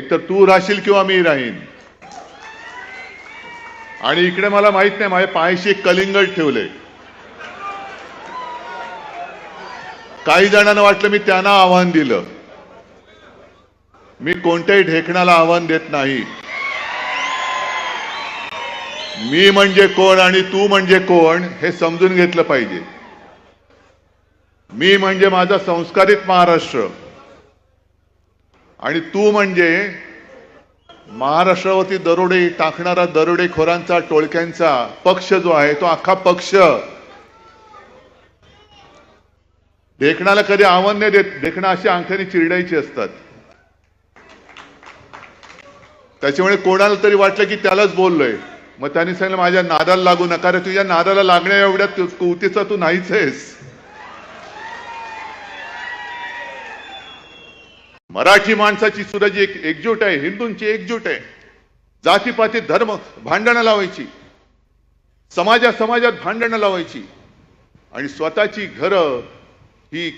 एकतर तू राहशील किंवा मी राहीन. आणि इकडे मला माहित नाही, माझ्या पायाशी एक कलिंगड ठेवलंय. काही जणांना वाटलं मी त्यांना आव्हान दिलं. मी कोणत्याही ढेकणाला आव्हान देत नाही. मी म्हणजे कोण आणि तू म्हणजे कोण हे समजून घेतलं पाहिजे. मी म्हणजे माझा संस्कारित महाराष्ट्र आणि तू म्हणजे महाराष्ट्रावरती दरोडे टाकणारा दरोडेखोरांचा टोळक्यांचा पक्ष जो आहे तो अख्खा पक्ष. ढेकणाला कधी आव्हान नाही देत. ढेकणं अशी अंगठ्याने चिरडायची असतात. त्याच्यामुळे कोणाला तरी वाटलं की त्यालाच बोललोय. मग त्यांनी सांगितलं माझ्या नादाला लागू नका रे. तुझ्या नादाला लागण्या एवढ्या कुवतीचा तू नाहीच आहेस. मराठी माणसाची सुद्धा जी एकजूट आहे, हिंदूंची एकजूट आहे. जातीपाती धर्म भांडणं लावायची, समाजात भांडणं लावायची आणि स्वतःची घरं ही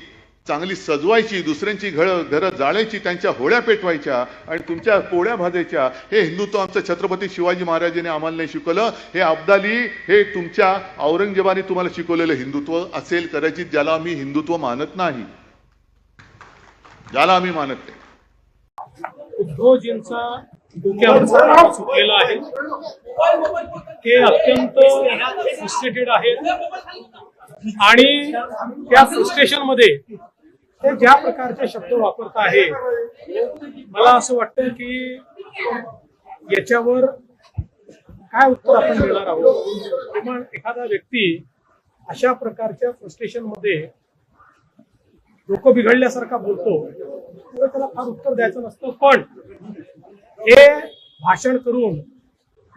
चांगली सजवायची, दुसऱ्यांची घरं जाळायची, त्यांच्या होळ्या पेटवायच्या आणि तुमच्या पोळ्या भाजायच्या. हे हिंदुत्व आमचं छत्रपती शिवाजी महाराजांनी आम्हाला नाही शिकवलं. हे अब्दाली, हे तुमच्या औरंगजेबाने तुम्हाला शिकवलेलं हिंदुत्व असेल कदाचित, ज्याला आम्ही हिंदुत्व मानत नाही, ज्याला आम्ही मानत नाही. उद्धवजींचा डोक्यावरचा सुटलेला आहे. ते अत्यंत फ्रस्ट्रेटेड आहेत आणि त्या फ्रस्ट्रेशन मध्ये ते ज्या प्रकारचे शब्द वापरत आहे, मला असं वाटतं की याच्यावर काय उत्तर आपण देणार आहोत. पण एखादा व्यक्ती अशा प्रकारच्या फ्रस्ट्रेशन मध्ये डोकं बिघडल्यासारखा बोलतो तर त्याला फार उत्तर द्यायचं नसतं. पण हे भाषण करून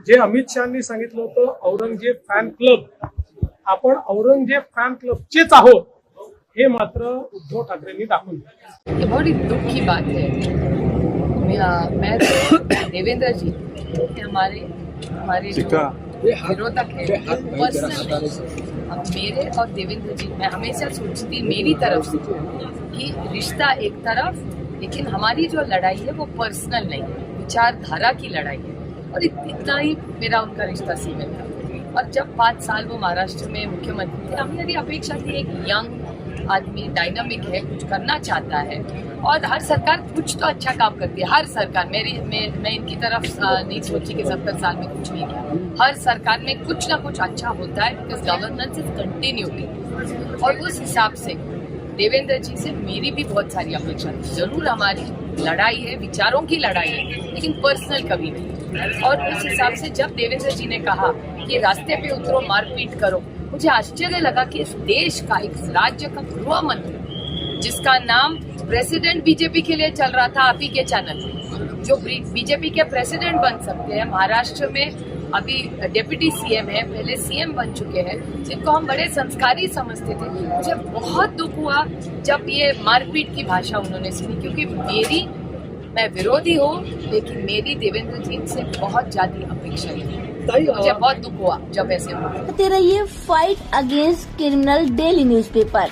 जे अमित शहानी सांगितलं होतं औरंगजेब फॅन क्लब, आपण औरंगजेब फॅन क्लबचेच आहोत हे मात्र उद्धव ठाकरेंनी दाखवून दिलं. ये बड़ी दुख की बात है. मैं देवेंद्र जी हमारे विरोधक है अब मेरे और देवेंद्र जी, मैं हमेशा सोचती मेरी तरफ से कि रिश्ता एक तरफ, लेकिन हमारी जो लड़ाई है वो पर्सनल नहीं, विचारधारा की लड़ाई है और इतना ही मेरा उनका रिश्ता सीमित था. और जब 5 साल वो महाराष्ट्र में मुख्यमंत्री थे, हमने भी अपेक्षा थी एक यंग आदमी डायनामिक है, कुछ करना चाहता है और हर सरकार कुछ तो अच्छा काम करती है. हर सरकार मैं इनकी तरफ नहीं सोची कि 70 साल में कुछ नहीं किया. हर सरकार में कुछ ना कुछ अच्छा होता है बिकॉज गवर्नेंस इज कंटिन्यूटी. और उस हिसाब से देवेंद्र जी से मेरी भी बहुत सारी अपेक्षा थी. जरूर हमारी लड़ाई है, विचारों की लड़ाई है, लेकिन पर्सनल कभी नहीं. और उस हिसाब से जब देवेंद्र जी ने कहा कि रास्ते पे उतरो, मारपीट करो, मुझे आश्चर्य लगा कि इस देश का एक राज्य का गृह मंत्री जिसका नाम प्रेसिडेंट बीजेपी के लिए चल रहा था आप ही के चैनल में, जो बीजेपी के प्रेसिडेंट बन सकते हैं, महाराष्ट्र में अभी डेप्यूटी सीएम है, पहले सीएम बन चुके हैं, जिनको हम बड़े संस्कारी समझते थे. मुझे बहुत दुख हुआ जब ये मारपीट की भाषा उन्होंने सुनी, क्योंकि मैं विरोधी हूँ लेकिन मेरी देवेंद्र जी से बहुत ज्यादा अपेक्षा है. मुझे बहुत दुख हुआ जब ऐसे हुआ. तेरा ये fight against criminal daily newspaper